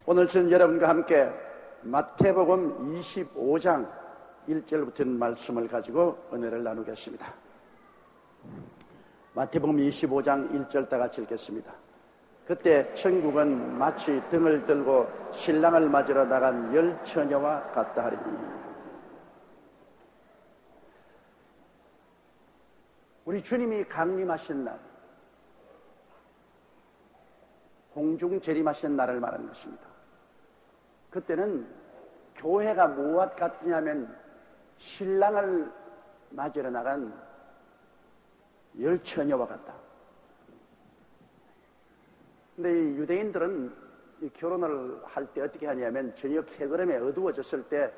오늘 저는 여러분과 함께 마태복음 25장 1절부터 말씀을 가지고 은혜를 나누겠습니다. 마태복음 25장 1절 다 같이 읽겠습니다. 그때 천국은 마치 등을 들고 신랑을 맞으러 나간 10 처녀와 같다 하리니. 우리 주님이 강림하신 날, 공중 재림하신 날을 말하는 것입니다. 그때는 교회가 무엇 같으냐면 신랑을 맞으러 나간 10 처녀와 같다. 근데 이 유대인들은 이 결혼을 할 때 어떻게 하냐면 저녁 해그름에 어두워졌을 때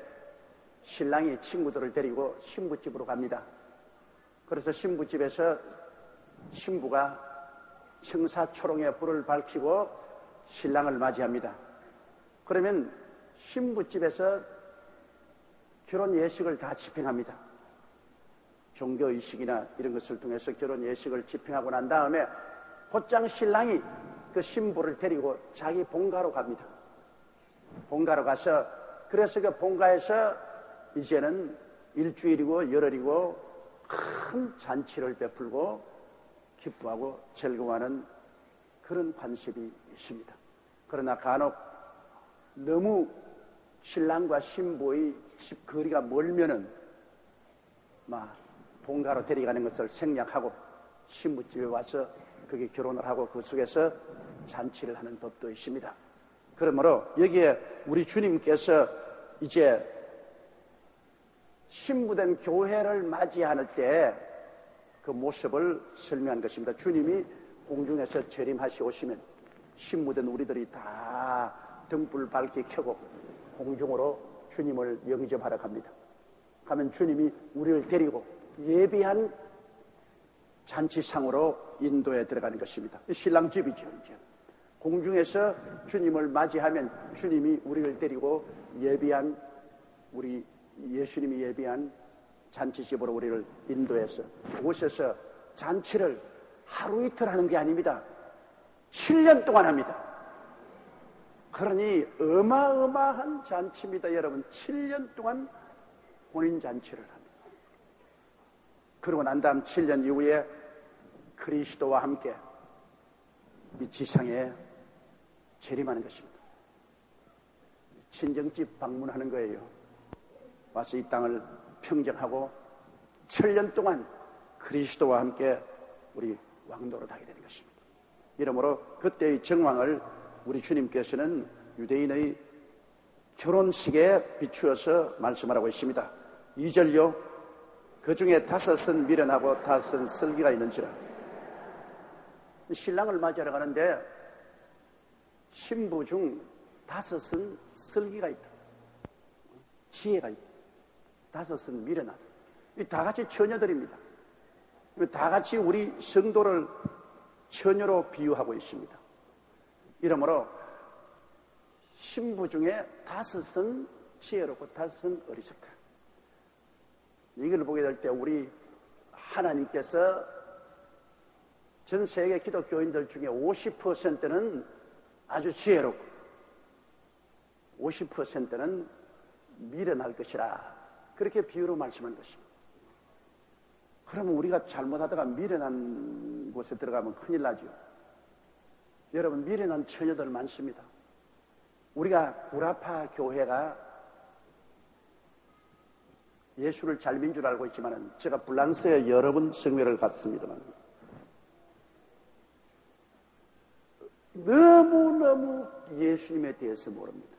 신랑이 친구들을 데리고 신부집으로 갑니다. 그래서 신부집에서 신부가 청사초롱에 불을 밝히고 신랑을 맞이합니다. 그러면 신부집에서 결혼 예식을 다 집행합니다. 종교의식이나 이런 것을 통해서 결혼 예식을 집행하고 난 다음에 곧장 신랑이 그 신부를 데리고 자기 본가로 갑니다. 본가로 가서, 그래서 그 본가에서 이제는 일주일이고 열흘이고 큰 잔치를 베풀고 기뻐하고 즐거워하는 그런 관습이 있습니다. 그러나 간혹 너무 신랑과 신부의 집 거리가 멀면은 본가로 데려가는 것을 생략하고 신부집에 와서 거기 결혼을 하고 그 속에서 잔치를 하는 법도 있습니다. 그러므로 여기에 우리 주님께서 이제 신부된 교회를 맞이할 때 그 모습을 설명한 것입니다. 주님이 공중에서 재림하시 오시면 신부된 우리들이 다 등불 밝게 켜고 공중으로 주님을 영접하러 갑니다. 가면 주님이 우리를 데리고 예비한 잔치상으로 인도에 들어가는 것입니다. 신랑 집이죠. 이제 공중에서 주님을 맞이하면 주님이 우리를 데리고 예비한, 우리 예수님이 예비한 잔치집으로 우리를 인도해서 그곳에서 잔치를 하루 이틀 하는 게 아닙니다. 7년 동안 합니다. 그러니 어마어마한 잔치입니다. 여러분, 7년 동안 혼인잔치를 합니다. 그러고 난 다음 7년 이후에 그리스도와 함께 이 지상에 재림하는 것입니다. 친정집 방문하는 거예요. 와서 이 땅을 평정하고 7년 동안 그리스도와 함께 우리 왕노릇 하게 되는 것입니다. 이러므로 그때의 정황을 우리 주님께서는 유대인의 결혼식에 비추어서 말씀하라고 있습니다. 2절요. 그 중에 5은 미련하고 5은 슬기가 있는지라. 신랑을 맞이하러 가는데 신부 중 5은 슬기가 있다. 지혜가 있다. 5은 미련하다. 이 다 같이 처녀들입니다. 다 같이 우리 성도를 처녀로 비유하고 있습니다. 이러므로 신부 중에 5은 지혜롭고 5은 어리석다. 이걸 보게 될 때 우리 하나님께서 전 세계 기독교인들 중에 50%는 아주 지혜롭고 50%는 미련할 것이라, 그렇게 비유로 말씀한 것입니다. 그러면 우리가 잘못하다가 미련한 곳에 들어가면 큰일 나죠. 여러분, 미련한 처녀들 많습니다. 우리가 구라파 교회가 예수를 잘 믿는 줄 알고 있지만 제가 불란서에 여러 번 성회를 갔습니다만 너무너무 예수님에 대해서 모릅니다.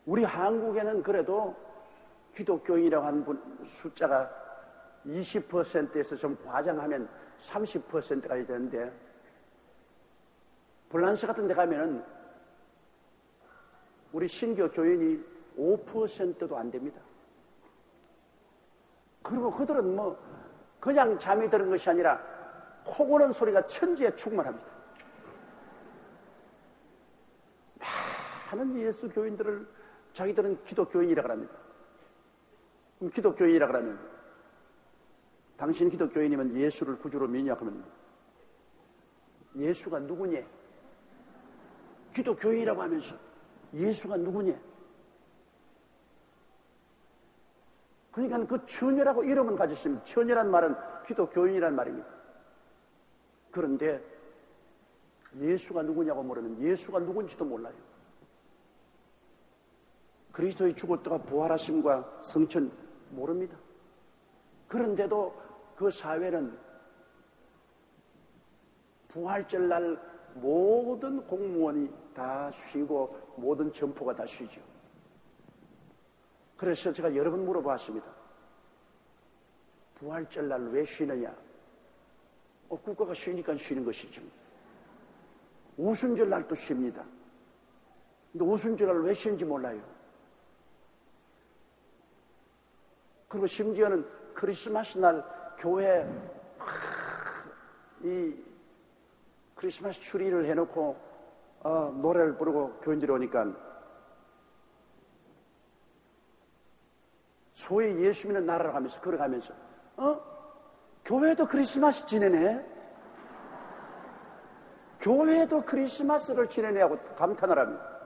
우리 한국에는 그래도 기독교인이라고 하는 숫자가 20%에서 좀 과장하면 30%까지 되는데 불란서 같은 데 가면은 우리 신교 교인이 5%도 안 됩니다. 그리고 그들은 그냥 잠이 드는 것이 아니라 코 고는 소리가 천지에 충만합니다. 많은 예수 교인들을 자기들은 기독교인이라고 합니다. 그럼 기독교인이라고 하면 당신 기독교인이면 예수를 구주로 믿냐 하면 예수가 누구냐? 기독교인이라고 하면서 예수가 누구냐? 그러니까 그 처녀라고 이름은 가졌습니다. 처녀란 말은 기독교인이란 말입니다. 그런데 예수가 누구냐고 물으면 예수가 누군지도 몰라요. 그리스도의 죽었다가 부활하심과 성천 모릅니다. 그런데도 그 사회는 부활절날 모든 공무원이 다 쉬고 모든 점포가 다 쉬죠. 그래서 제가 여러 번 물어봤습니다. 부활절날 왜 쉬느냐? 국가가 쉬니까 쉬는 것이죠. 오순절날도 쉽니다. 근데 오순절날 왜 쉬는지 몰라요. 그리고 심지어는 크리스마스 날 교회 이 크리스마스 추리를 해놓고 노래를 부르고 교인들이 오니까 소위 예수 믿는 나라로 가면서 걸어가면서 교회도 크리스마스 지내네? 교회도 크리스마스를 지내네 하고 감탄을 합니다.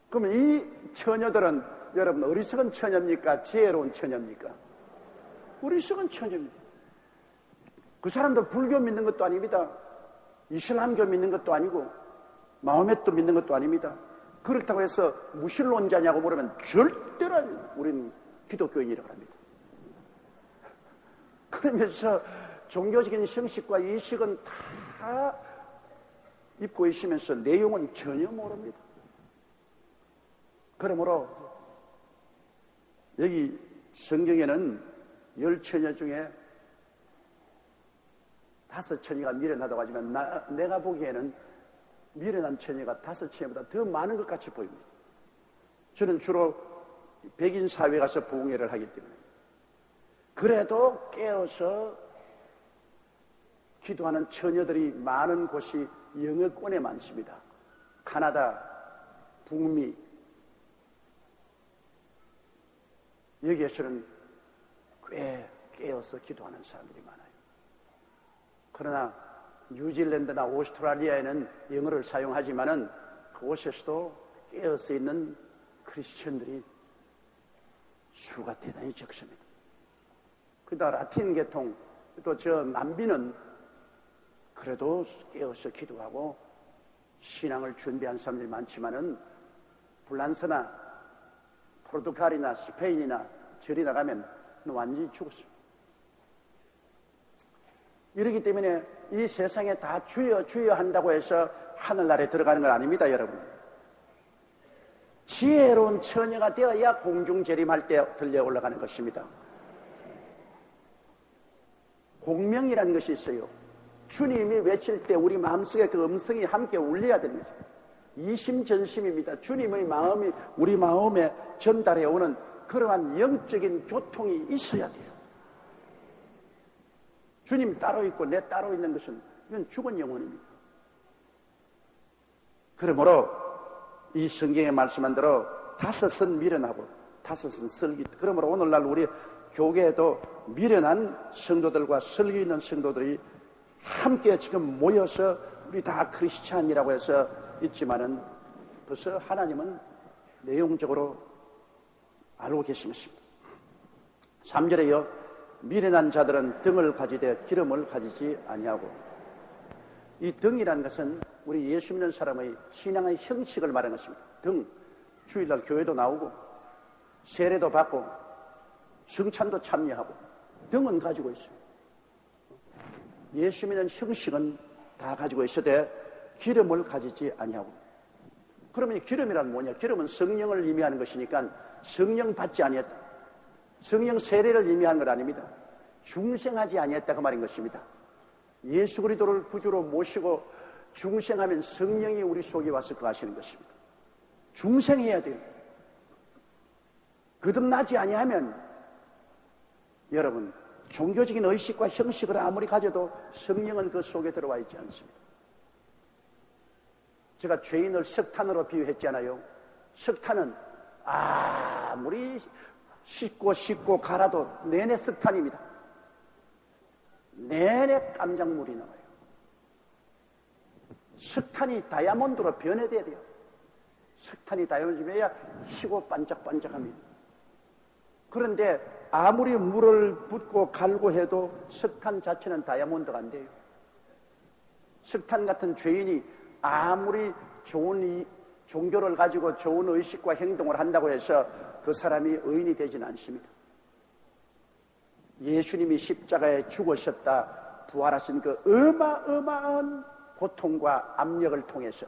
그러면 이 처녀들은 여러분 어리석은 처녀입니까? 지혜로운 처녀입니까? 어리석은 처녀입니다. 그 사람들 불교 믿는 것도 아닙니다. 이슬람교 믿는 것도 아니고 마호메트 믿는 것도 아닙니다. 그렇다고 해서 무신론자냐고 물으면 절대로 우리는 기독교인이라고 합니다. 그러면서 종교적인 형식과 이식은 다 입고 있으면서 내용은 전혀 모릅니다. 그러므로 여기 성경에는 10처녀 중에 5처녀가 미련하다고 하지만 내가 보기에는 미련한 처녀가 5처녀보다 더 많은 것 같이 보입니다. 저는 주로 백인 사회에 가서 부흥회를 하기 때문에 그래도 깨어서 기도하는 처녀들이 많은 곳이 영어권에 많습니다. 카나다, 북미 여기에서는 꽤 깨어서 기도하는 사람들이 많아요. 그러나 뉴질랜드나 오스트랄리아에는 영어를 사용하지만은 그곳에서도 깨어서 있는 크리스천들이 수가 대단히 적습니다. 그러다 라틴 계통 또 저 남비는 그래도 깨어서 기도하고 신앙을 준비한 사람들이 많지만은 프랑스나 포르투갈이나 스페인이나 저리 나가면 완전히 죽었습니다. 이렇기 때문에 이 세상에 다 주여 주여 한다고 해서 하늘나라에 들어가는 건 아닙니다, 여러분. 지혜로운 처녀가 되어야 공중재림할 때 들려 올라가는 것입니다. 공명이라는 것이 있어요. 주님이 외칠 때 우리 마음속에 그 음성이 함께 울려야 되는 거죠. 이심전심입니다. 주님의 마음이 우리 마음에 전달해 오는 그러한 영적인 교통이 있어야 돼요. 주님 따로 있고 내 따로 있는 것은 이건 죽은 영혼입니다. 그러므로 이 성경에 말씀한 대로 5은 미련하고 5은 설기. 그러므로 오늘날 우리 교계에도 미련한 성도들과 설기 있는 성도들이 함께 지금 모여서 우리 다 크리스찬이라고 해서 있지만은 벌써 하나님은 내용적으로 알고 계신 것입니다. 3절에요. 미련한 자들은 등을 가지되 기름을 가지지 아니하고. 이 등이라는 것은 우리 예수 믿는 사람의 신앙의 형식을 말하는 것입니다. 등, 주일날 교회도 나오고 세례도 받고 성찬도 참여하고 등은 가지고 있어요. 예수 믿는 형식은 다 가지고 있어도 기름을 가지지 아니하고. 그러면 기름이란 뭐냐? 기름은 성령을 의미하는 것이니까 성령 받지 아니했다. 성령 세례를 의미하는 것 아닙니다. 중생하지 아니했다 그 말인 것입니다. 예수 그리스도를 구주로 모시고 중생하면 성령이 우리 속에 와서 거하시는 것입니다. 중생해야 돼요. 거듭나지 아니하면 여러분 종교적인 의식과 형식을 아무리 가져도 성령은 그 속에 들어와 있지 않습니다. 제가 죄인을 석탄으로 비유했잖아요. 석탄은 아무리 씻고 갈아도 내내 석탄입니다. 내내 깜장물이 나와요. 석탄이 다이아몬드로 변해야 돼요. 석탄이 다이아몬드여야 희고 반짝반짝합니다. 그런데 아무리 물을 붓고 갈고 해도 석탄 자체는 다이아몬드가 안 돼요. 석탄 같은 죄인이 아무리 좋은 종교를 가지고 좋은 의식과 행동을 한다고 해서 그 사람이 의인이 되지는 않습니다. 예수님이 십자가에 죽으셨다 부활하신 그 어마어마한 고통과 압력을 통해서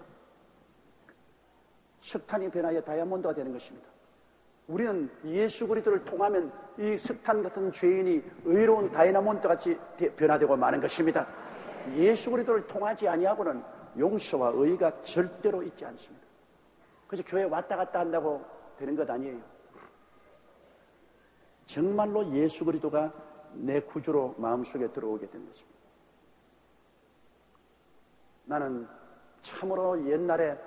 석탄이 변하여 다이아몬드가 되는 것입니다. 우리는 예수 그리스도를 통하면 이 석탄 같은 죄인이 의로운 다이아몬드 같이 변화되고 마는 것입니다. 예수 그리스도를 통하지 아니하고는 용서와 의가 절대로 있지 않습니다. 그래서 교회 왔다 갔다 한다고 되는 것 아니에요. 정말로 예수 그리스도가 내 구주로 마음속에 들어오게 된 것입니다. 나는 참으로 옛날에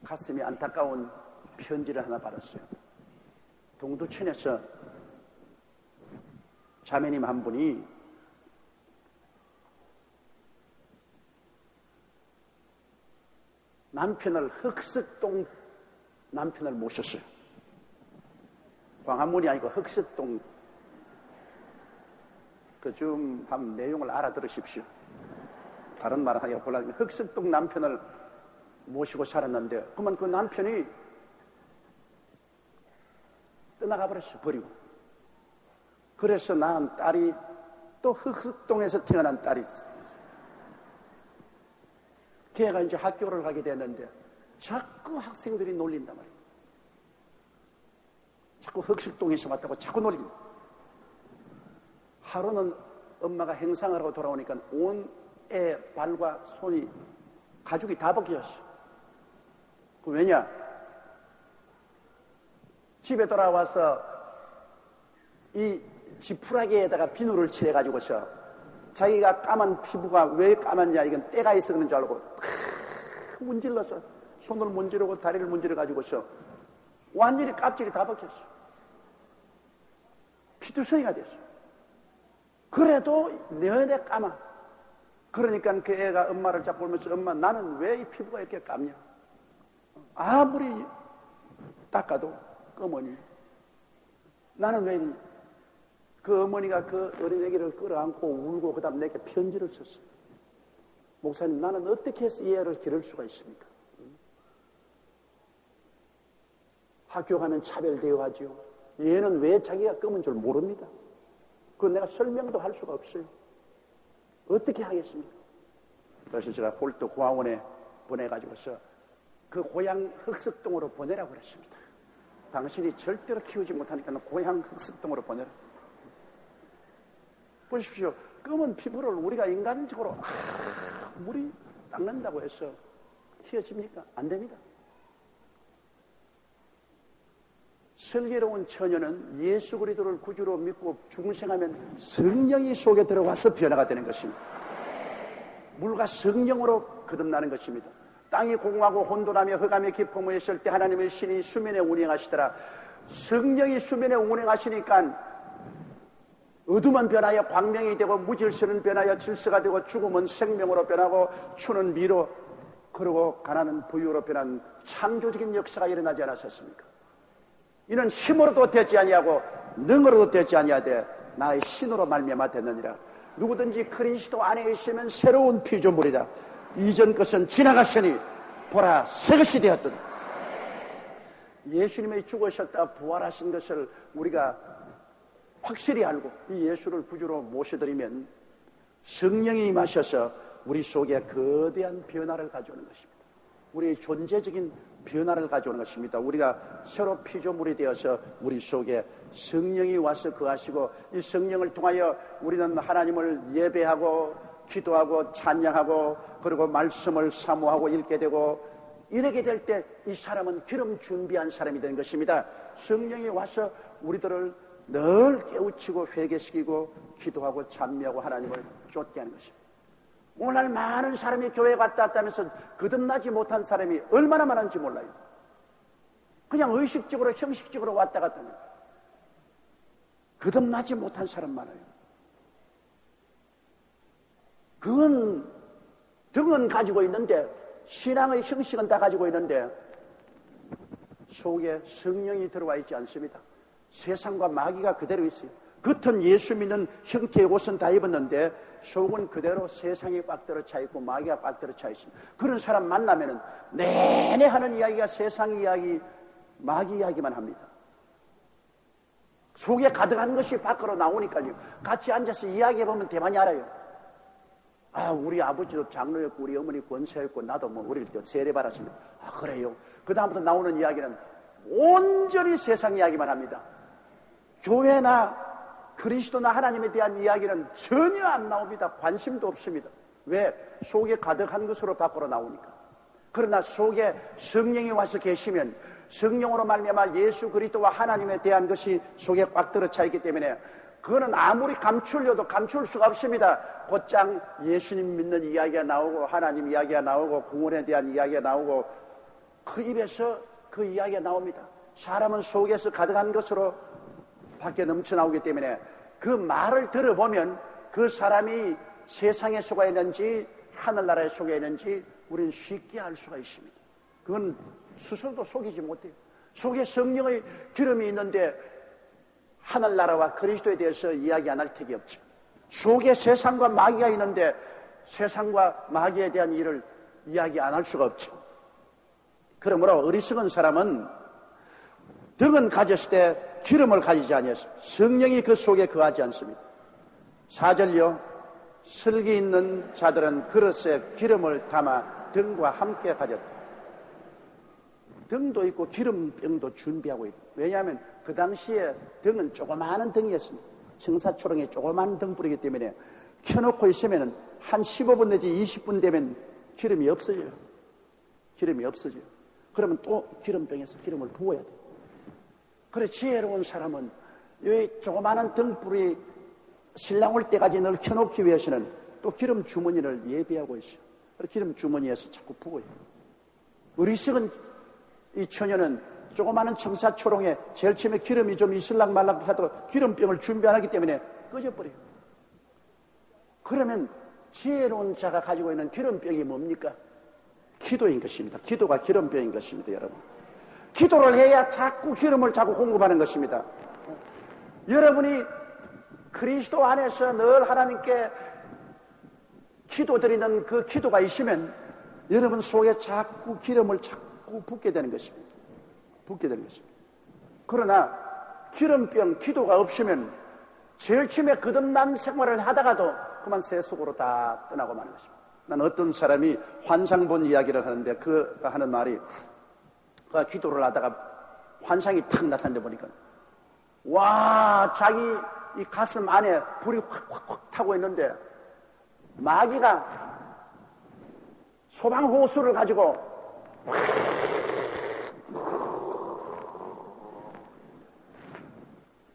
가슴이 안타까운 편지를 하나 받았어요. 동두천에서 자매님 한 분이 흑석동 남편을 모셨어요. 광화문이 아니고 흑석동. 좀 한 내용을 알아들으십시오. 다른 말 하기가 곤란합니다. 흑석동 남편을 모시고 살았는데 그러면 그 남편이 떠나가 버렸어요. 버리고. 그래서 낳은 딸이 또 흑석동에서 태어난 딸이 있어요. 걔가 이제 학교를 가게 됐는데 자꾸 학생들이 놀린단 말이에요. 자꾸 흑석동에서 왔다고 자꾸 놀린다. 하루는 엄마가 행상을 하고 돌아오니까 온 애 발과 손이 가죽이 다 벗겨졌어. 왜냐? 집에 돌아와서 이 지푸라기에다가 비누를 칠해가지고서 자기가 까만 피부가 왜 까만냐, 이건 때가 있어 그런 줄 알고 문질러서 손을 문지르고 다리를 문지러가지고서 완전히 껍질이 다 벗겼어. 피투성이가 됐어. 그래도 내내 까마. 그러니까 그 애가 엄마를 잡고 보면서 엄마, 나는 왜 이 피부가 이렇게 감냐? 아무리 닦아도 검으니. 나는 왜 이러냐? 그 어머니가 그 어린애기를 끌어안고 울고 그 다음 내게 편지를 썼어요. 목사님, 나는 어떻게 해서 이 애를 기를 수가 있습니까? 학교 가면 차별되어 하죠. 얘는 왜 자기가 검은 줄 모릅니다. 그건 내가 설명도 할 수가 없어요. 어떻게 하겠습니까? 그래서 제가 홀도 고아원에 보내가지고서 그 고향 흑석동으로 보내라고 그랬습니다. 당신이 절대로 키우지 못하니까 고향 흑석동으로 보내라. 보십시오. 검은 피부를 우리가 인간적으로 물이 닦는다고 해서 희어집니까? 안 됩니다. 슬기로운 처녀는 예수 그리스도를 구주로 믿고 중생하면 성령이 속에 들어와서 변화가 되는 것입니다. 물과 성령으로 거듭나는 것입니다. 땅이 공하고 혼돈하며 흑암의 깊음에 있을 때 하나님의 신이 수면에 운행하시더라. 성령이 수면에 운행하시니까 어둠은 변하여 광명이 되고 무질서는 변하여 질서가 되고 죽음은 생명으로 변하고 추는 미로, 그리고 가난은 부유로 변한 창조적인 역사가 일어나지 않았었습니까? 이는 힘으로도 되지 아니하고 능으로도 되지 아니하되 나의 신으로 말미암아 됐느니라. 누구든지 그리스도 안에 있으면 새로운 피조물이라. 이전 것은 지나갔으니 보라 새 것이 되었더라. 예수님이 죽으셨다 부활하신 것을 우리가 확실히 알고 이 예수를 구주로 모셔드리면 성령이 임하셔서 우리 속에 거대한 변화를 가져오는 것입니다. 우리의 존재적인 변화를 가져오는 것입니다. 우리가 새로 피조물이 되어서 우리 속에 성령이 와서 거하시고 이 성령을 통하여 우리는 하나님을 예배하고 기도하고 찬양하고 그리고 말씀을 사모하고 읽게 되고 이렇게 될 때 이 사람은 기름 준비한 사람이 되는 것입니다. 성령이 와서 우리들을 늘 깨우치고 회개시키고 기도하고 찬미하고 하나님을 쫓게 하는 것입니다. 오늘 많은 사람이 교회 갔다 왔다면서 거듭나지 못한 사람이 얼마나 많은지 몰라요. 그냥 의식적으로 형식적으로 왔다 갔다 합니다. 거듭나지 못한 사람 많아요. 그건 등은 가지고 있는데, 신앙의 형식은 다 가지고 있는데 속에 성령이 들어와 있지 않습니다. 세상과 마귀가 그대로 있어요. 겉은 예수 믿는 형태의 옷은 다 입었는데 속은 그대로 세상이 꽉 들어차 있고 마귀가 꽉 들어차 있습니다. 그런 사람 만나면은 내내 하는 이야기가 세상 이야기, 마귀 이야기만 합니다. 속에 가득한 것이 밖으로 나오니까요. 같이 앉아서 이야기해보면 대만이 알아요. 아, 우리 아버지도 장로였고 우리 어머니 권사였고 나도 뭐 어릴 때 세례받았습니다. 아, 그래요? 그 다음부터 나오는 이야기는 온전히 세상 이야기만 합니다. 교회나 그리스도나 하나님에 대한 이야기는 전혀 안 나옵니다. 관심도 없습니다. 왜? 속에 가득한 것으로 밖으로 나오니까. 그러나 속에 성령이 와서 계시면 성령으로 말미암아 예수 그리스도와 하나님에 대한 것이 속에 꽉 들어차 있기 때문에 그거는 아무리 감추려도 감출 수가 없습니다. 곧장 예수님 믿는 이야기가 나오고 하나님 이야기가 나오고 구원에 대한 이야기가 나오고 그 입에서 그 이야기가 나옵니다. 사람은 속에서 가득한 것으로 밖에 넘쳐나오기 때문에 그 말을 들어보면 그 사람이 세상에 속아 있는지 하늘나라에 속아 있는지 우리는 쉽게 알 수가 있습니다. 그건 스스로도 속이지 못해요. 속에 성령의 기름이 있는데 하늘나라와 그리스도에 대해서 이야기 안 할 택이 없죠. 속에 세상과 마귀가 있는데 세상과 마귀에 대한 일을 이야기 안 할 수가 없죠. 그러므로 어리석은 사람은 등은 가졌을 때 기름을 가지지 아니했습니다. 성령이 그 속에 거하지 않습니다. 4절요. 슬기 있는 자들은 그릇에 기름을 담아 등과 함께 가졌다. 등도 있고 기름병도 준비하고 있다. 왜냐하면 그 당시에 등은 조그마한 등이었습니다. 청사초롱에 조그마한 등불이기 때문에 켜놓고 있으면 한 15분 내지 20분 되면 기름이 없어져요. 기름이 없어져요. 그러면 또 기름병에서 기름을 부어야 돼요. 그래 지혜로운 사람은 이 조그마한 등불이 신랑 올 때까지 늘 켜놓기 위해서는 또 기름 주머니를 예비하고 있어요. 그래서 기름 주머니에서 자꾸 부어요. 어리석은 이 처녀는 조그마한 청사초롱에 제일 처음에 기름이 좀 있을락 말락 하도 기름병을 준비 안 하기 때문에 꺼져버려요. 그러면 지혜로운 자가 가지고 있는 기름병이 뭡니까? 기도인 것입니다. 기도가 기름병인 것입니다, 여러분. 기도를 해야 자꾸 기름을 자꾸 공급하는 것입니다. 여러분이 그리스도 안에서 늘 하나님께 기도드리는 그 기도가 있으면 여러분 속에 자꾸 기름을 자꾸 붓게 되는 것입니다. 붓게 되는 것입니다. 그러나 기름병 기도가 없으면 제일 처음에 거듭난 생활을 하다가도 그만 새 속으로 다 떠나고 마는 것입니다. 난 어떤 사람이 환상 본 이야기를 하는데 그가 하는 말이 그 기도를 하다가 환상이 탁 나타났는데 보니까 와 자기 이 가슴 안에 불이 확 타고 있는데 마귀가 소방호수를 가지고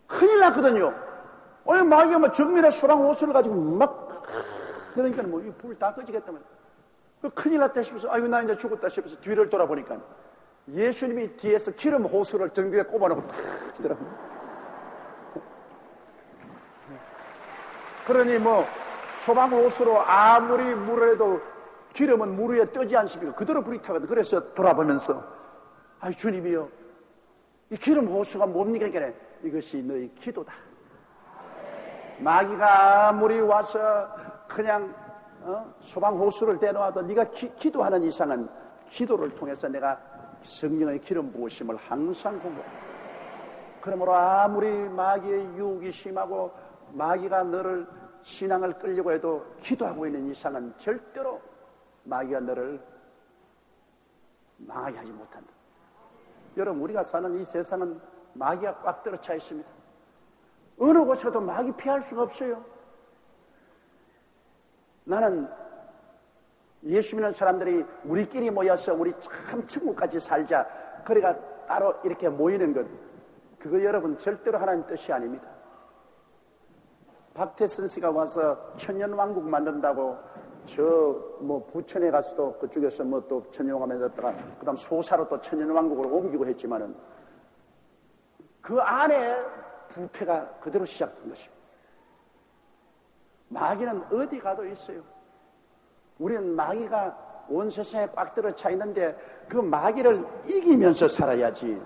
큰일 났거든요. 오늘 마귀가 뭐 정밀한 소방호수를 가지고 막 그러니까 뭐 이 불 다 꺼지겠다면 큰일 났다 싶어서 아이고 나 이제 죽었다 싶어서 뒤를 돌아보니까 예수님이 뒤에서 기름 호수를 정비에 꼽아놓고 탁 하더라고요. 그러니 뭐 소방호수로 아무리 물을 해도 기름은 물 위에 뜨지 않습니까? 그대로 불이 타거든. 그래서 돌아보면서 아이 주님이요 이 기름 호수가 뭡니까? 그러니까 이것이 너희 기도다. 마귀가 아무리 와서 그냥 소방호수를 대놓아도 네가 기도하는 이상은 기도를 통해서 내가 성령의 기름 부으심을 항상 공부한다. 그러므로 아무리 마귀의 유혹이 심하고 마귀가 너를 신앙을 끌려고 해도 기도하고 있는 이상은 절대로 마귀가 너를 망하게 하지 못한다. 여러분 우리가 사는 이 세상은 마귀가 꽉 들어차 있습니다. 어느 곳에도 마귀 피할 수가 없어요. 나는 예수 믿는 사람들이 우리끼리 모여서 우리 참 천국까지 살자 그래가 따로 이렇게 모이는 것 그거 여러분 절대로 하나님 뜻이 아닙니다. 박태선 씨가 와서 천년왕국 만든다고 저 뭐 부천에 가서도 그쪽에서 뭐 또 천년왕국 만들었다가 그 다음 소사로 또 천년왕국으로 옮기고 했지만은 그 안에 부패가 그대로 시작된 것입니다. 마귀는 어디 가도 있어요. 우리는 마귀가 온 세상에 꽉 들어차 있는데 그 마귀를 이기면서 살아야지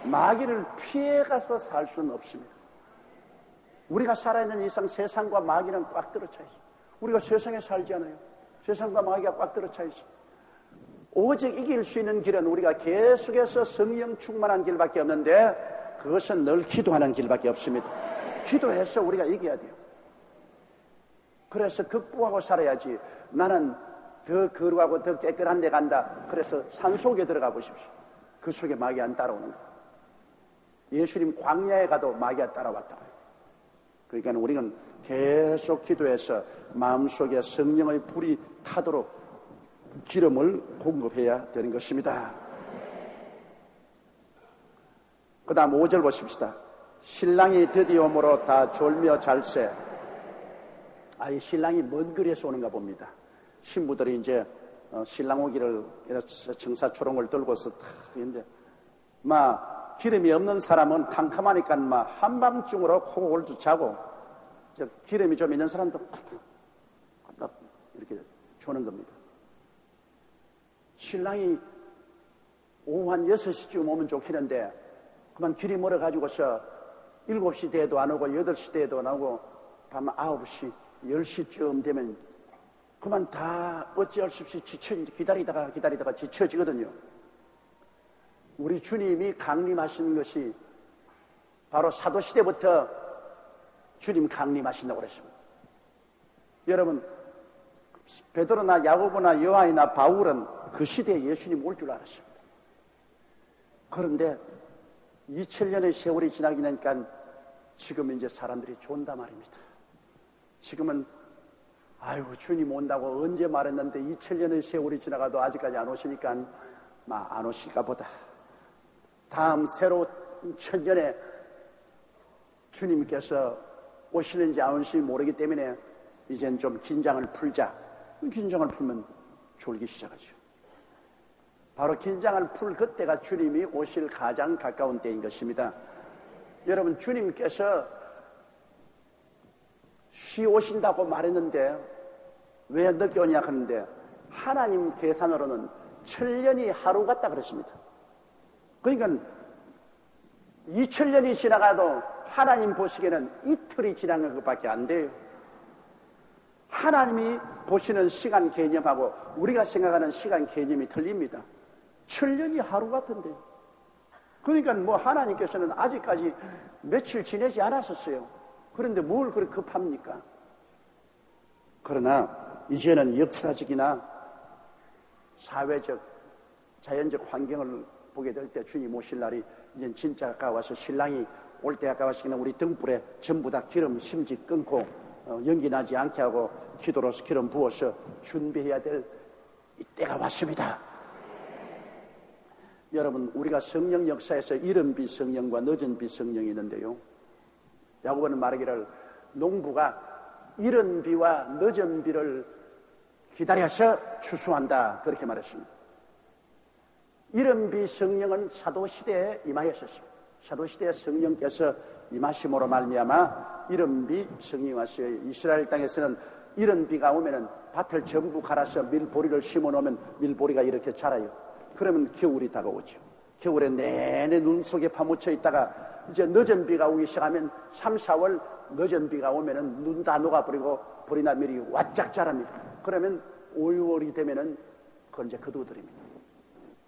마귀를 피해가서 살 수는 없습니다. 우리가 살아있는 이상 세상과 마귀는 꽉 들어차 있어요. 우리가 세상에 살지 않아요. 세상과 마귀가 꽉 들어차 있어요. 오직 이길 수 있는 길은 우리가 계속해서 성령 충만한 길밖에 없는데 그것은 늘 기도하는 길밖에 없습니다. 기도해서 우리가 이겨야 돼요. 그래서 극복하고 살아야지. 나는 더 거룩하고 더 깨끗한 데 간다. 그래서 산속에 들어가 보십시오. 그 속에 마귀 안 따라오는 거예요. 예수님 광야에 가도 마귀가 따라왔다고요. 그러니까 우리는 계속 기도해서 마음속에 성령의 불이 타도록 기름을 공급해야 되는 것입니다. 그 다음 5절 보십시다. 신랑이 드디어 오므로 다 졸며 잘세. 이 신랑이 먼 거리에서 오는가 봅니다. 신부들이 이제 신랑 오기를 청사초롱을 들고서 탁 있는데 막 기름이 없는 사람은 캄캄하니까 막 한밤중으로 코골도 자고 기름이 좀 있는 사람도 이렇게 조는 겁니다. 신랑이 오후 한 6시쯤 오면 좋겠는데 그만 길이 멀어가지고서 7시 대에도 안 오고 8시 대에도 안 오고 밤 9시 10시쯤 되면 그만 다 어찌할 수 없이 기다리다가 지쳐지거든요. 우리 주님이 강림하시는 것이 바로 사도시대부터 주님 강림하신다고 그랬습니다. 여러분, 베드로나 야고보나 요한이나 바울은 그 시대에 예수님 올 줄 알았습니다. 그런데 2000년의 세월이 지나게 되니까 지금 이제 사람들이 존다 말입니다. 지금은 주님 온다고 언제 말했는데 2000년의 세월이 지나가도 아직까지 안 오시니까 안 오실까 보다. 다음 새로 천년에 주님께서 오시는지 안 오실지 모르기 때문에 이젠 좀 긴장을 풀자. 긴장을 풀면 졸기 시작하죠. 바로 긴장을 풀 그때가 주님이 오실 가장 가까운 때인 것입니다. 여러분, 주님께서 쉬 오신다고 말했는데 왜 늦게 오냐 하는데 하나님 계산으로는 천년이 하루 같다 그랬습니다. 그러니까 2000년이 지나가도 하나님 보시기에는 이틀이 지난 것밖에 안 돼요. 하나님이 보시는 시간 개념하고 우리가 생각하는 시간 개념이 틀립니다. 1000년이 하루 같은데. 그러니까 하나님께서는 아직까지 며칠 지내지 않았었어요. 그런데 뭘 그렇게 급합니까? 그러나 이제는 역사적이나 사회적, 자연적 환경을 보게 될 때 주님 오실 날이 이제 진짜 가까워서 신랑이 올 때 가까워서 우리 등불에 전부 다 기름 심지 끊고 연기 나지 않게 하고 기도로서 기름 부어서 준비해야 될 이때가 왔습니다. 여러분, 우리가 성령 역사에서 이른 비 성령과 늦은 비 성령이 있는데요. 야고보는 말하기를 농부가 이른 비와 늦은 비를 기다려서 추수한다 그렇게 말했습니다. 이른 비 성령은 사도시대에 임하였었습니다. 사도시대에 성령께서 임하심으로 말미암아 이른 비 성령이 왔어요. 이스라엘 땅에서는 이른 비가 오면은 밭을 전부 갈아서 밀보리를 심어 놓으면 밀보리가 이렇게 자라요. 그러면 겨울이 다가오죠. 겨울에 내내 눈 속에 파묻혀 있다가 이제 늦은 비가 오기 시작하면 3, 4월 늦은 비가 오면은 눈 다 녹아버리고 보리나 밀이 와짝 자랍니다. 그러면 5, 6월이 되면은 그걸 이제 거두어드립니다.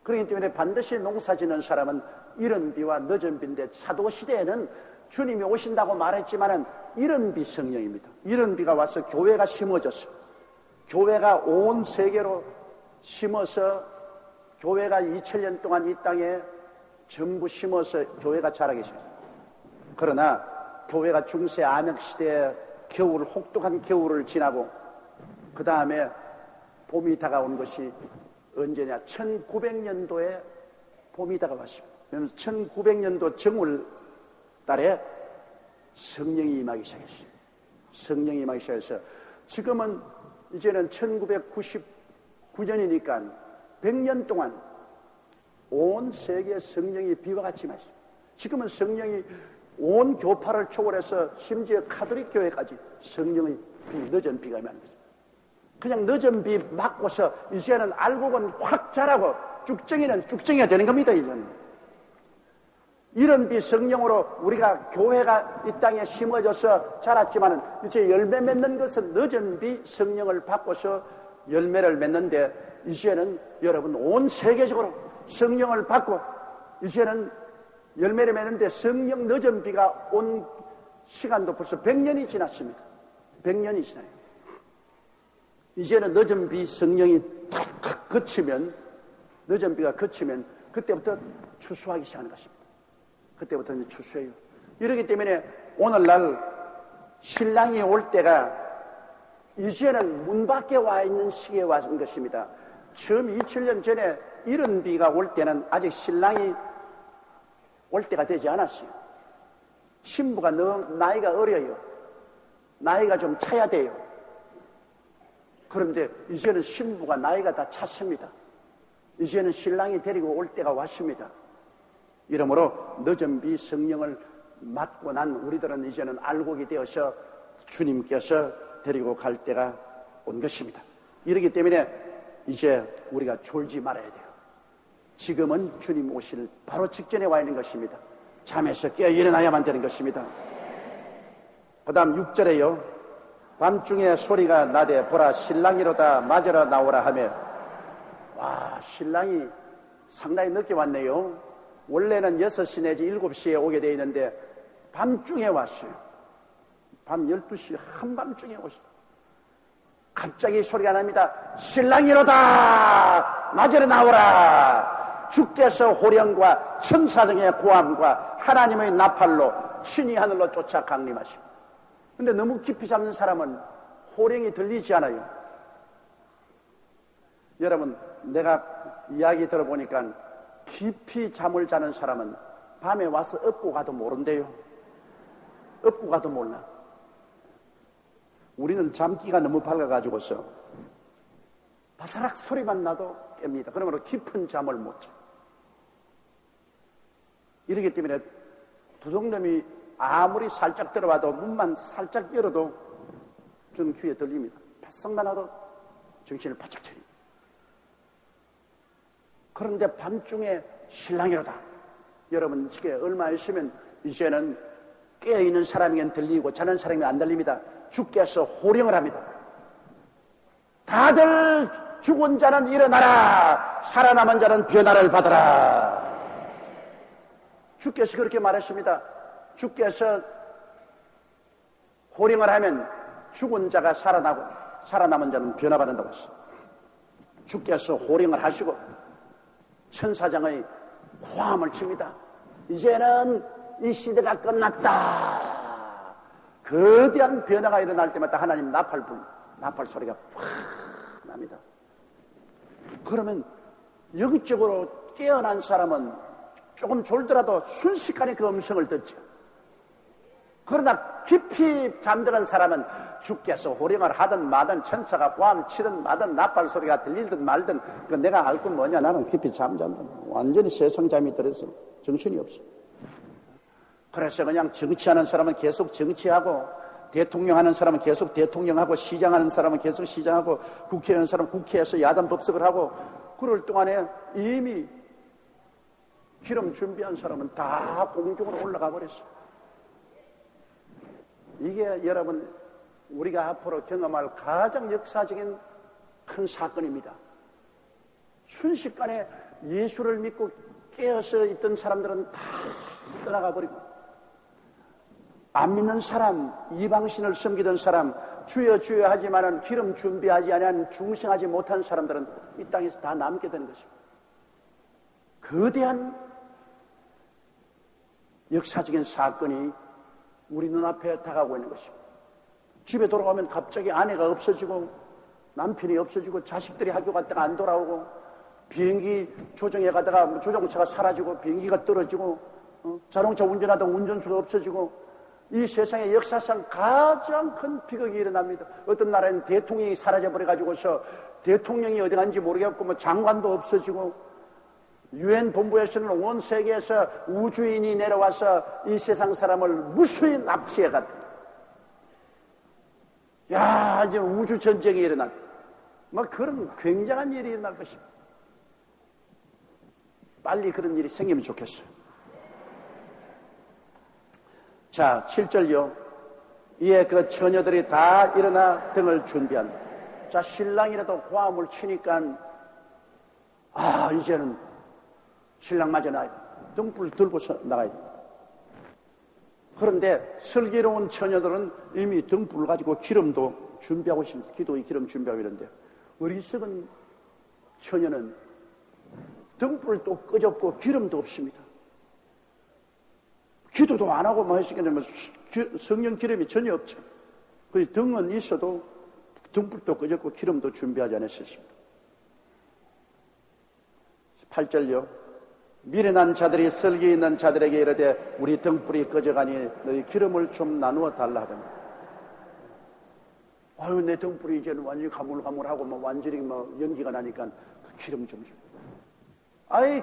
그렇기 때문에 반드시 농사 짓는 사람은 이른 비와 늦은 비인데 사도시대에는 주님이 오신다고 말했지만은 이른 비 성령입니다. 이른 비가 와서 교회가 심어졌어요. 교회가 온 세계로 심어서 교회가 2000년 동안 이 땅에 전부 심어서 교회가 자라게 됐어요. 그러나 교회가 중세 암흑시대의 겨울, 혹독한 겨울을 지나고 그 다음에 봄이 다가온 것이 언제냐? 1900년도에 봄이 다가왔습니다. 1900년도 정월 달에 성령이 임하기 시작했어요. 성령이 임하기 시작해서 지금은 이제는 1999년이니까 100년 동안 온 세계의 성령이 비와 같이 임하셨습니다. 지금은 성령이 온 교파를 초월해서 심지어 카톨릭 교회까지 성령의 늦은 비가 임하는 것입니다. 그냥 늦은 비 맞고서 이제는 알곡은 확 자라고 쭉정이는 쭉정이가 되는 겁니다. 이제는 이른 비 성령으로 우리가 교회가 이 땅에 심어져서 자랐지만은 이제 열매 맺는 것은 늦은 비 성령을 받고서 열매를 맺는데, 이제는 여러분 온 세계적으로 성령을 받고 이제는 열매를 맺는데, 성령 늦은 비가 온 시간도 벌써 100년이 지났습니다. 100년이 지나요. 이제는 늦은 비 성령이 탁 그치면, 늦은 비가 그치면 그때부터 추수하기 시작하는 것입니다. 그때부터 이제 추수해요. 이렇기 때문에 오늘날 신랑이 올 때가 이제는 문 밖에 와 있는 시기에 왔는 것입니다. 처음 2000년 전에 이른 비가 올 때는 아직 신랑이 올 때가 되지 않았어요. 신부가 너무 나이가 어려요. 나이가 좀 차야 돼요. 그런데 이제는 신부가 나이가 다 찼습니다. 이제는 신랑이 데리고 올 때가 왔습니다. 이러므로 늦은 비 성령을 맞고 난 우리들은 이제는 알곡이 되어서 주님께서 데리고 갈 때가 온 것입니다. 이렇기 때문에 이제 우리가 졸지 말아야 돼요. 지금은 주님 오실 바로 직전에 와 있는 것입니다. 잠에서 깨어 일어나야만 되는 것입니다. 그 다음 6절에요. 밤중에 소리가 나되 보라 신랑이로다 맞으러 나오라 하며. 와, 신랑이 상당히 늦게 왔네요. 원래는 6시 내지 7시에 오게 되어 있는데 밤중에 왔어요. 밤 12시 한밤중에 오셨어요. 갑자기 소리가 납니다. 신랑이로다 맞으러 나오라. 주께서 호령과 천사장의 고함과 하나님의 나팔로 신이 하늘로 쫓아 강림하십니다. 근데 너무 깊이 잠든 사람은 호령이 들리지 않아요. 여러분, 내가 이야기 들어보니까 깊이 잠을 자는 사람은 밤에 와서 업고 가도 모른대요. 업고 가도 몰라. 우리는 잠기가 너무 밝아가지고서 바사락 소리만 나도 깹니다. 그러므로 깊은 잠을 못 자. 이러기 때문에 도둑놈이 아무리 살짝 들어와도 문만 살짝 열어도 좀 귀에 들립니다. 바싹만 하도 정신을 바짝 차립니다. 그런데 밤중에 신랑이로다. 여러분, 이게 얼마 있으면 이제는 깨어있는 사람에겐 들리고 자는 사람에겐 안 들립니다. 주께서 호령을 합니다. 다들 죽은 자는 일어나라. 살아남은 자는 변화를 받아라. 주께서 그렇게 말했습니다. 주께서 호령을 하면 죽은 자가 살아나고 살아남은 자는 변화받는다고 했습니다. 주께서 호령을 하시고 천사장의 호함을 칩니다. 이제는 이 시대가 끝났다. 거대한 변화가 일어날 때마다 하나님 나팔 소리가 확 납니다. 그러면 영적으로 깨어난 사람은 조금 졸더라도 순식간에 그 음성을 듣죠. 그러나 깊이 잠드는 사람은 주께서 호령을 하든 마든 천사가 고함 치든 마든 나팔 소리가 들리든 말든 그 내가 알 건 뭐냐. 나는 깊이 잠잔다. 완전히 세상 잠이 들어서 정신이 없어. 그래서 그냥 정치하는 사람은 계속 정치하고, 대통령 하는 사람은 계속 대통령하고, 시장하는 사람은 계속 시장하고, 국회의원 사람은 국회에서 야단 법석을 하고, 그럴 동안에 이미 기름 준비한 사람은 다 공중으로 올라가 버렸어요. 이게 여러분, 우리가 앞으로 경험할 가장 역사적인 큰 사건입니다. 순식간에 예수를 믿고 깨어서 있던 사람들은 다 떠나가 버리고, 안 믿는 사람, 이방신을 섬기던 사람, 주여 주여 하지만은 기름 준비하지 아니한 중생하지 못한 사람들은 이 땅에서 다 남게 되는 것입니다. 거대한 역사적인 사건이 우리 눈앞에 다가오고 있는 것입니다. 집에 돌아가면 갑자기 아내가 없어지고, 남편이 없어지고, 자식들이 학교 갔다가 안 돌아오고, 비행기 조정해 가다가 조종차가 사라지고, 비행기가 떨어지고, 자동차 운전하다가 운전수가 없어지고, 이 세상의 역사상 가장 큰 비극이 일어납니다. 어떤 나라에는 대통령이 사라져버려가지고서 대통령이 어디 간지 모르겠고, 뭐 장관도 없어지고, 유엔 본부에서는 온 세계에서 우주인이 내려와서 이 세상 사람을 무수히 납치해갔다. 야, 이제 우주 전쟁이 일어났다. 뭐 그런 굉장한 일이 일어날 것입니다. 빨리 그런 일이 생기면 좋겠어요. 자, 7절요. 이에 그 처녀들이 다 일어나 등을 준비한. 자, 신랑이라도 고함을 치니까 이제는 신랑 맞아 등불 들고서 나가야 됩니다. 그런데 슬기로운 처녀들은 이미 등불을 가지고 기름도 준비하고 있습니다. 기도의 기름 준비하고 이런데 어리석은 처녀는 등불도 꺼졌고 기름도 없습니다. 기도도 안 하고 뭐 했으니까 성령 기름이 전혀 없죠. 그 등은 있어도 등불도 꺼졌고 기름도 준비하지 않았습니다. 8절요. 미련한 자들이 설기 있는 자들에게 이르되 우리 등불이 꺼져가니 너희 기름을 좀 나누어 달라 하더니 내 등불이 이제는 완전히 가물가물하고 완전히 연기가 나니까 그 기름 좀 줘.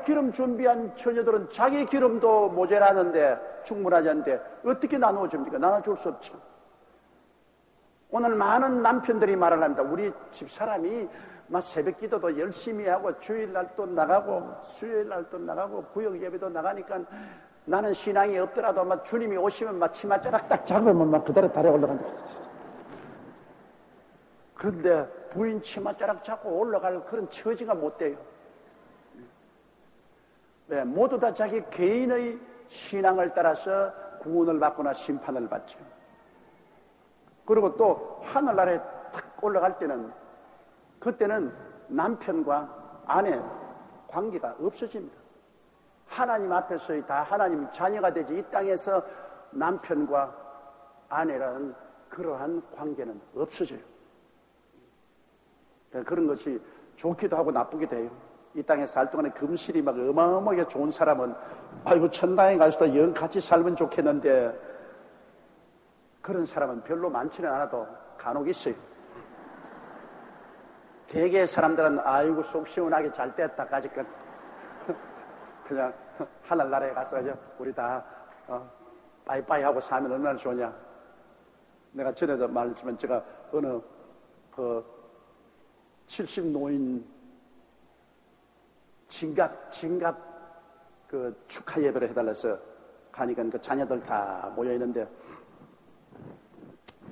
기름 준비한 처녀들은 자기 기름도 모자라는데 충분하지 않는데 어떻게 나누어 줍니까? 나눠줄 수 없죠. 오늘 많은 남편들이 말을 합니다. 우리 집사람이 새벽 기도도 열심히 하고 주일날도 나가고 수요일날도 나가고 구역 예배도 나가니까 나는 신앙이 없더라도 주님이 오시면 치마 자락 딱 잡으면 그대로 달에 올라간다. 그런데 부인 치마 자락 잡고 올라갈 그런 처지가 못 돼요. 네, 모두 다 자기 개인의 신앙을 따라서 구원을 받거나 심판을 받죠. 그리고 또 하늘나라에 탁 올라갈 때는 그때는 남편과 아내 관계가 없어집니다. 하나님 앞에서 다 하나님 자녀가 되지 이 땅에서 남편과 아내라는 그러한 관계는 없어져요. 그런 것이 좋기도 하고 나쁘기도 해요. 이 땅에 살 동안에 금실이 어마어마하게 좋은 사람은 천당에 가서도 영 같이 살면 좋겠는데 그런 사람은 별로 많지는 않아도 간혹 있어요. 대개 사람들은 속 시원하게 잘 됐다까지 그냥 하늘나라에 가서 우리 다 빠이빠이 하고 살면 얼마나 좋냐. 내가 전에도 말했지만 제가 어느 70 노인 진갑 축하 예배를 해달라서 가니까 그 자녀들 다 모여있는데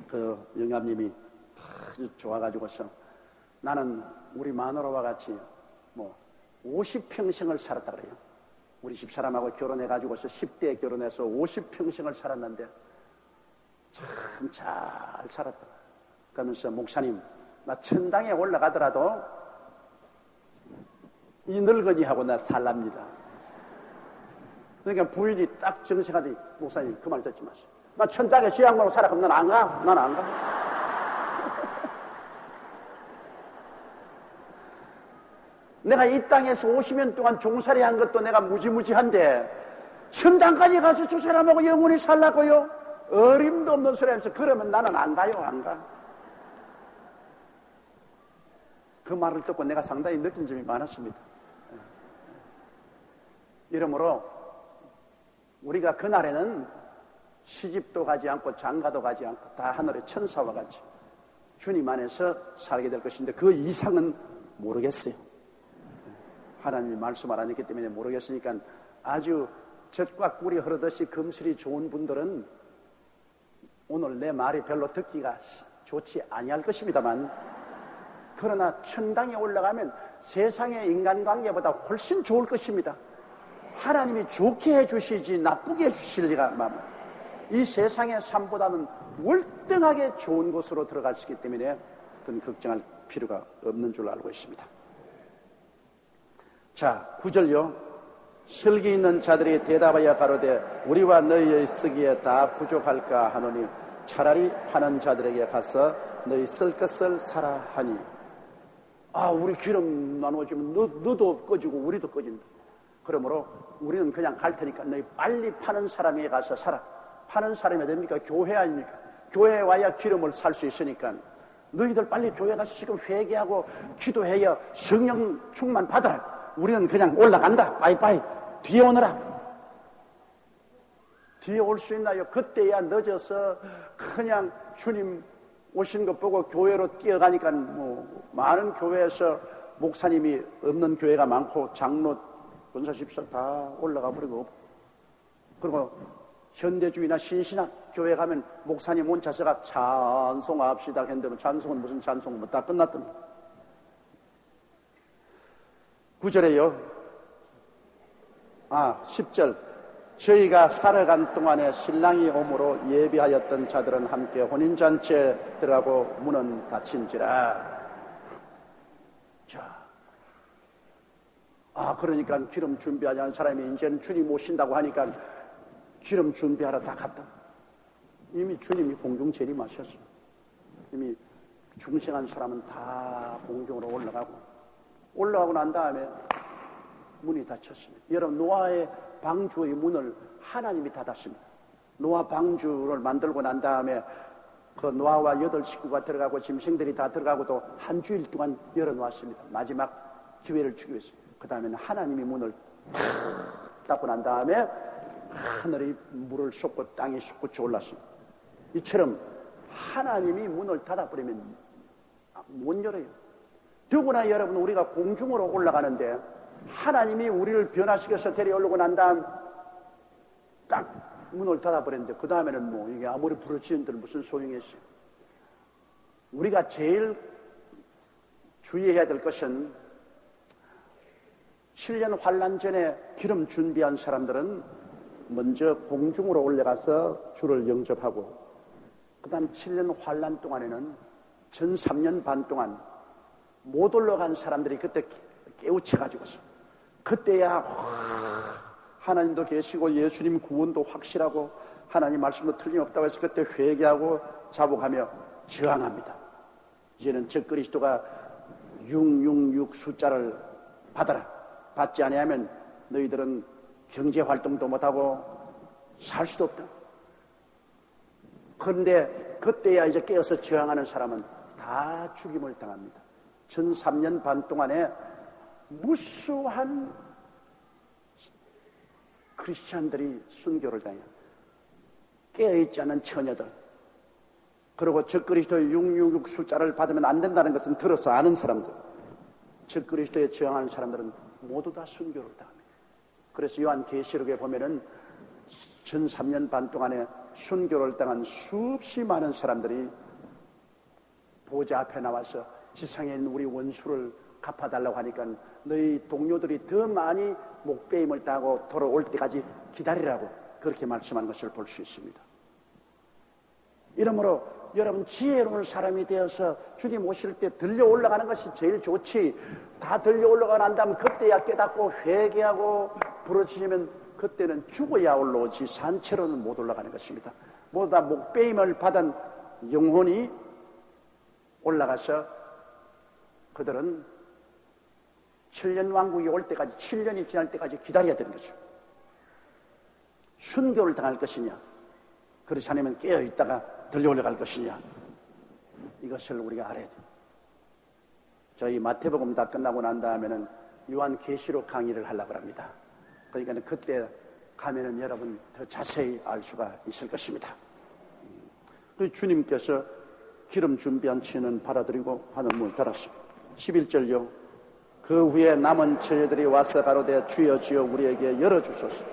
그 영감님이 아주 좋아가지고서 나는 우리 마누라와 같이 50평생을 살았다 그래요. 우리 집사람하고 결혼해가지고서 10대에 결혼해서 50평생을 살았는데 참 잘 살았다. 그러면서 목사님, 나 천당에 올라가더라도 이 늙은이하고 나 살랍니다. 그러니까 부인이 딱 정색하더니 목사님 그 말 듣지 마세요. 나 천당에 쥐양으로 살아. 그럼 난 안 가. 난 안 가. 내가 이 땅에서 50년 동안 종살이 한 것도 내가 무지무지한데 천당까지 가서 저 사람하고 영원히 살라고요? 어림도 없는 소리 하면서 그러면 나는 안 가요. 안 가. 그 말을 듣고 내가 상당히 느낀 점이 많았습니다. 이러므로 우리가 그날에는 시집도 가지 않고 장가도 가지 않고 다 하늘의 천사와 같이 주님 안에서 살게 될 것인데 그 이상은 모르겠어요. 하나님이 말씀을 안 했기 때문에 모르겠으니까 아주 젖과 꿀이 흐르듯이 금슬이 좋은 분들은 오늘 내 말이 별로 듣기가 좋지 아니할 것입니다만 그러나 천당에 올라가면 세상의 인간관계보다 훨씬 좋을 것입니다. 하나님이 좋게 해주시지 나쁘게 해주실 리가 없습니다. 이 세상의 삶보다는 월등하게 좋은 곳으로 들어가시기 때문에 그건 걱정할 필요가 없는 줄 알고 있습니다. 자, 9절요. 슬기 있는 자들이 대답하여 가로되 우리와 너희의 쓰기에 다 부족할까 하노니 차라리 파는 자들에게 가서 너희 쓸 것을 사라 하니. 우리 기름 나누어주면 너도 꺼지고 우리도 꺼진다. 그러므로 우리는 그냥 갈 테니까 너희 빨리 파는 사람에게 가서 살아. 파는 사람이 됩니까? 교회 아닙니까? 교회에 와야 기름을 살 수 있으니까 너희들 빨리 교회 가서 지금 회개하고 기도해야 성령 충만 받아라. 우리는 그냥 올라간다. 빠이빠이. 뒤에 오너라. 뒤에 올 수 있나요? 그때야 늦어서 그냥 주님 오신 것 보고 교회로 뛰어가니까 많은 교회에서 목사님이 없는 교회가 많고 장로, 권사십사 다 올라가 버리고, 그리고 현대주의나 신신학 교회 가면 목사님 혼자서가 찬송합시다 했는데 찬송은 무슨 찬송, 다 끝났던데. 9절에요. 10절. 저희가 살아간 동안에 신랑이 오므로 예비하였던 자들은 함께 혼인잔치에 들어가고 문은 닫힌지라. 자, 그러니까 기름 준비하지 않은 사람이 이제는 주님 오신다고 하니까 기름 준비하러 다 갔다. 이미 주님이 공중 재림하셨어요. 이미 중생한 사람은 다 공중으로 올라가고 난 다음에 문이 닫혔습니다. 여러분, 노아의 방주의 문을 하나님이 닫았습니다. 노아 방주를 만들고 난 다음에 그 노아와 8식구가 들어가고 짐승들이 다 들어가고도 한 주일 동안 열어놓았습니다. 마지막 기회를 주기 위해서. 그 다음에는 하나님이 문을 닫고 난 다음에 하늘이 물을 쏟고 땅이 솟구쳐 올랐습니다. 이처럼 하나님이 문을 닫아버리면 못 열어요. 더구나 여러분, 우리가 공중으로 올라가는데 하나님이 우리를 변화시켜서 데려오려고 난 다음 딱 문을 닫아버렸는데 그 다음에는 이게 아무리 부르짖은들 무슨 소용이 있어요. 우리가 제일 주의해야 될 것은 7년 환란 전에 기름 준비한 사람들은 먼저 공중으로 올라가서 주를 영접하고, 그 다음 7년 환란 동안에는 전 3년 반 동안 못 올라간 사람들이 그때 깨우쳐가지고서 그때야 하나님도 계시고 예수님 구원도 확실하고 하나님 말씀도 틀림없다고 해서 그때 회개하고 자복하며 저항합니다. 이제는 저 그리스도가 666 숫자를 받아라. 받지 아니하면 너희들은 경제활동도 못하고 살 수도 없다. 그런데 그때야 이제 깨어서 저항하는 사람은 다 죽임을 당합니다. 전 3년 반 동안에 무수한 크리스찬들이 순교를 당해요. 깨어있지 않은 처녀들, 그리고 적그리스도의 666 숫자를 받으면 안 된다는 것은 들어서 아는 사람들, 적그리스도에 저항하는 사람들은 모두 다 순교를 당합니다. 그래서 요한계시록에 보면은 전 3년 반 동안에 순교를 당한 수없이 많은 사람들이 보좌 앞에 나와서 지상에 있는 우리 원수를 갚아달라고 하니까 너희 동료들이 더 많이 목배임을 당하고 돌아올 때까지 기다리라고 그렇게 말씀한 것을 볼 수 있습니다. 이러므로 여러분, 지혜로운 사람이 되어서 주님 오실 때 들려 올라가는 것이 제일 좋지. 다 들려 올라가 난 다음 그때야 깨닫고 회개하고 부러지면 그때는 죽어야 올라오지 산채로는 못 올라가는 것입니다. 모두 다 목배임을 받은 영혼이 올라가서 그들은 7년 왕국이 올 때까지, 7년이 지날 때까지 기다려야 되는 거죠. 순교를 당할 것이냐, 그렇지 않으면 깨어있다가 들려 올라갈 것이냐, 이것을 우리가 알아야 돼요. 저희 마태복음 다 끝나고 난 다음에는 요한계시록 강의를 하려고 합니다. 그러니까 그때 가면은 여러분 더 자세히 알 수가 있을 것입니다. 주님께서 기름 준비한 치는 받아들이고 하늘문을 닫았습니다. 11절요. 그 후에 남은 처녀들이 와서 가로되 주여 주여 우리에게 열어주소서.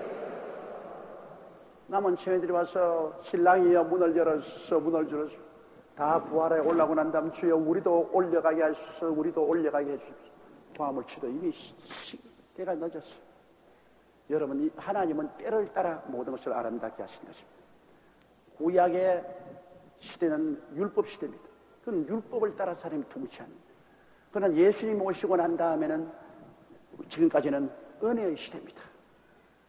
남은 처녀들이 와서 신랑이여 문을 열어서 문을 열어서 다 부활에 올라오고 난 다음 주여 우리도 올려가게 하소서, 우리도 올려가게 해주십시오. 밤을 치도 이미 때가 늦었어요. 여러분, 하나님은 때를 따라 모든 것을 아름답게 하신 것입니다. 구약의 시대는 율법 시대입니다. 그건 율법을 따라 사람이 통치합니다. 그러나 예수님 오시고 난 다음에는 지금까지는 은혜의 시대입니다.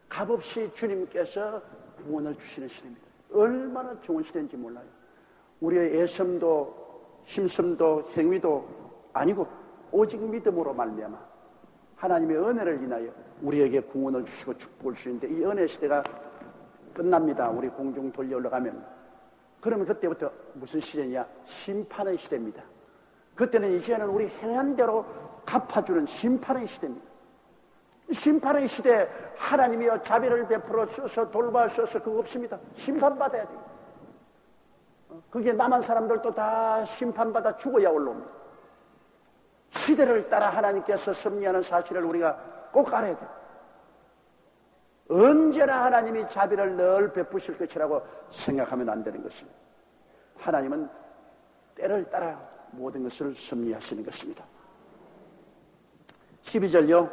값없이 주님께서 구원을 주시는 시대입니다. 얼마나 좋은 시대인지 몰라요. 우리의 애씀도 힘씀도 행위도 아니고 오직 믿음으로 말미암아 하나님의 은혜를 인하여 우리에게 구원을 주시고 축복을 주시는데, 이 은혜 시대가 끝납니다. 우리 공중 돌려 올라가면. 그러면 그때부터 무슨 시대냐? 심판의 시대입니다. 그때는 이제는 우리 행한 대로 갚아주는 심판의 시대입니다. 심판의 시대에 하나님이여 자비를 베풀어 주셔서 돌봐 주셔서 그거 없습니다. 심판받아야 돼요. 그게 남한 사람들도 다 심판받아 죽어야 올라옵니다. 시대를 따라 하나님께서 섭리하는 사실을 우리가 꼭 알아야 돼요. 언제나 하나님이 자비를 늘 베푸실 것이라고 생각하면 안 되는 것입니다. 하나님은 때를 따라 모든 것을 섭리하시는 것입니다. 12절요.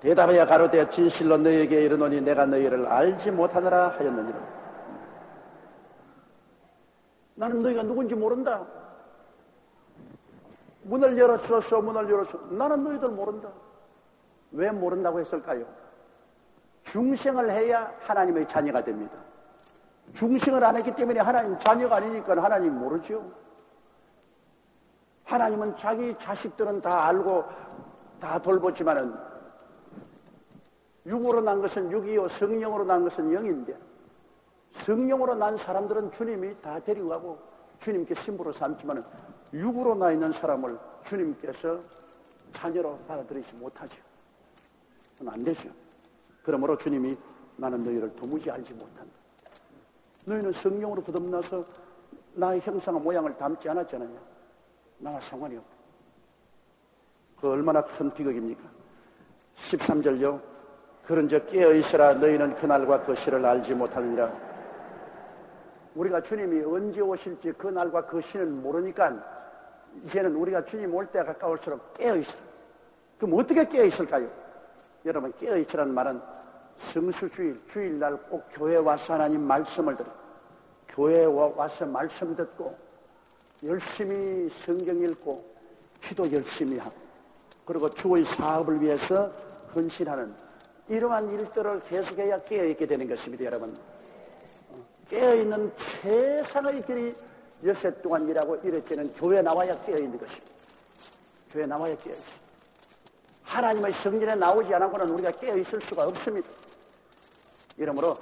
대답하여 가로되 진실로 너희에게 이르노니 내가 너희를 알지 못하느라 하였느니라. 나는 너희가 누군지 모른다. 문을 열어주소서. 문을 열어주소서. 나는 너희들 모른다. 왜 모른다고 했을까요? 중생을 해야 하나님의 자녀가 됩니다. 중생을 안 했기 때문에 하나님 자녀가 아니니까 하나님 모르죠. 하나님은 자기 자식들은 다 알고 다 돌보지만은 육으로 난 것은 육이요 성령으로 난 것은 영인데 성령으로 난 사람들은 주님이 다 데리고 가고 주님께 신부로 삼지만은 육으로 나 있는 사람을 주님께서 자녀로 받아들이지 못하죠. 그건 안 되죠. 그러므로 주님이 나는 너희를 도무지 알지 못한다. 너희는 성령으로 거듭나서 나의 형상과 모양을 담지 않았잖아요. 나와 상관이 없다. 그 얼마나 큰 비극입니까? 13절요. 그런즉 깨어있으라 너희는 그날과 그 시를 알지 못하느니라. 우리가 주님이 언제 오실지 그 날과 그 시는 모르니까 이제는 우리가 주님 올 때가 가까울수록 깨어있으라. 그럼 어떻게 깨어있을까요? 여러분, 깨어있으라는 말은 성수주일, 주일날 꼭 교회에 와서 하나님 말씀을 들어 교회에 와서 말씀 듣고 열심히 성경 읽고 기도 열심히 하고 그리고 주의 사업을 위해서 헌신하는 이러한 일들을 계속해야 깨어있게 되는 것입니다. 여러분, 깨어있는 최상의 길이 여세 동안 일하고 이럴 때는 교회에 나와야 깨어있는 것입니다. 교회에 나와야 깨어있습니다. 하나님의 성전에 나오지 않고는 우리가 깨어있을 수가 없습니다. 이러므로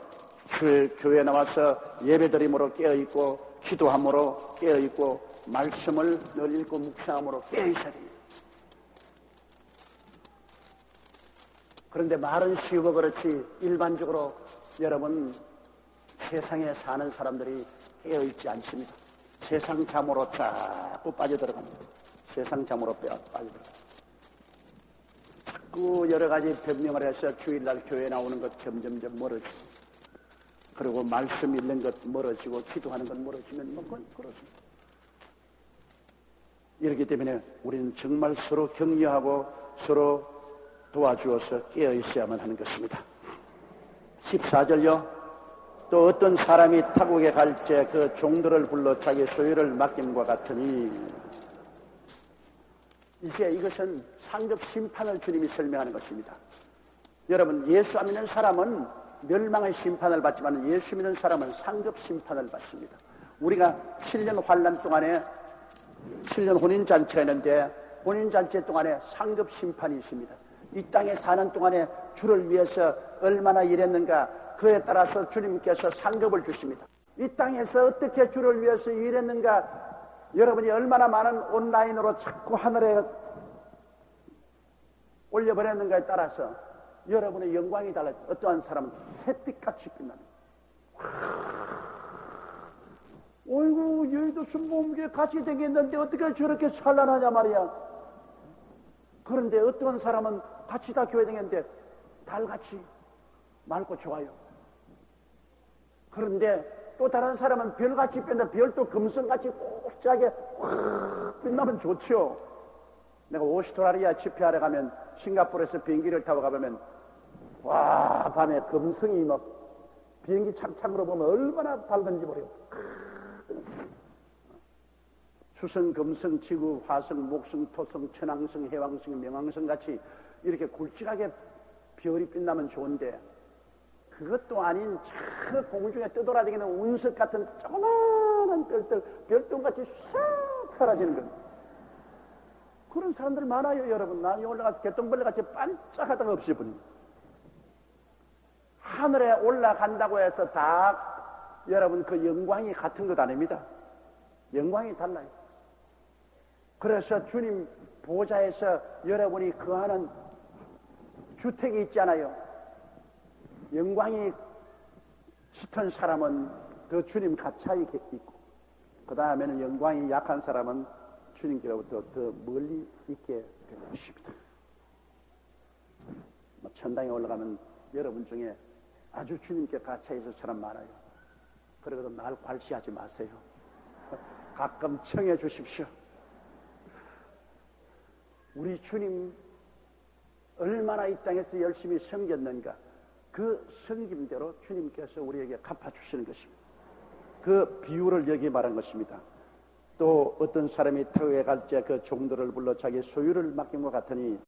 교회에 나와서 예배드림으로 깨어있고 기도함으로 깨어있고 말씀을 늘 읽고 묵상함으로 깨어있어야 됩니다. 그런데 말은 쉬우고 그렇지 일반적으로 여러분 세상에 사는 사람들이 깨어있지 않습니다. 세상 잠으로 자꾸 빠져들어갑니다. 세상 잠으로 빠져들어갑니다. 자꾸 여러 가지 변명을 해서 주일날 교회 나오는 것 점점점 멀어지고 그리고 말씀 읽는 것 멀어지고 기도하는 것 멀어지면 뭐 그건 그렇습니다. 이렇기 때문에 우리는 정말 서로 격려하고 서로 도와주어서 깨어있어야만 하는 것입니다. 14절요. 또 어떤 사람이 타국에 갈 때 그 종들을 불러 자기 소유를 맡김과 같으니 이제 이것은 상급 심판을 주님이 설명하는 것입니다. 여러분, 예수 안 믿는 사람은 멸망의 심판을 받지만 예수 믿는 사람은 상급 심판을 받습니다. 우리가 7년 환난 동안에 7년 혼인잔치가 있는데 혼인잔치 동안에 상급 심판이 있습니다. 이 땅에 사는 동안에 주를 위해서 얼마나 일했는가 그에 따라서 주님께서 상급을 주십니다. 이 땅에서 어떻게 주를 위해서 일했는가 여러분이 얼마나 많은 온라인으로 자꾸 하늘에 올려버렸는가에 따라서 여러분의 영광이 달라요. 어떠한 사람은 햇빛같이 빛납니다. 어이구 여의도 순복음교회 같이 되겠는데 어떻게 저렇게 찬란하냐 말이야. 그런데 어떤 사람은 같이 다 교회 다녔는데 달같이 맑고 좋아요. 그런데 또 다른 사람은 별같이 빛나 별도 금성같이 꼭지하게 확 빛나면 좋죠. 내가 오스트라리아 집회하러 가면 싱가포르에서 비행기를 타고 가보면 와 밤에 금성이 막 비행기 창창으로 보면 얼마나 밝은지 모르겠어. 수성, 금성, 지구, 화성, 목성, 토성, 천왕성, 해왕성, 명왕성 같이 이렇게 굵직하게 별이 빛나면 좋은데 그것도 아닌 저 공중에 떠돌아다니는 운석 같은 조그마한 별들, 별똥같이 싹 사라지는 겁니다. 그런 사람들 많아요, 여러분. 나 올라가서 개똥벌레같이 반짝하다가 없이 보니 하늘에 올라간다고 해서 다 여러분 그 영광이 같은 것 아닙니다. 영광이 달라요. 그래서 주님 보좌에서 여러분이 거하는 주택이 있잖아요. 영광이 짙은 사람은 그 주님 가차에 있고 그 다음에는 영광이 약한 사람은 주님께로부터 더 멀리 있게 되는 것입니다. 천당에 올라가면 여러분 중에 아주 주님께 갇혀있을 사람 많아요. 그러고도 날 괄시하지 마세요. 가끔 청해 주십시오. 우리 주님 얼마나 이 땅에서 열심히 섬겼는가, 그 섬김대로 주님께서 우리에게 갚아주시는 것입니다. 그 비유를 여기 말한 것입니다. 또 어떤 사람이 터에 갈 때 그 종들을 불러 자기 소유를 맡긴 것 같으니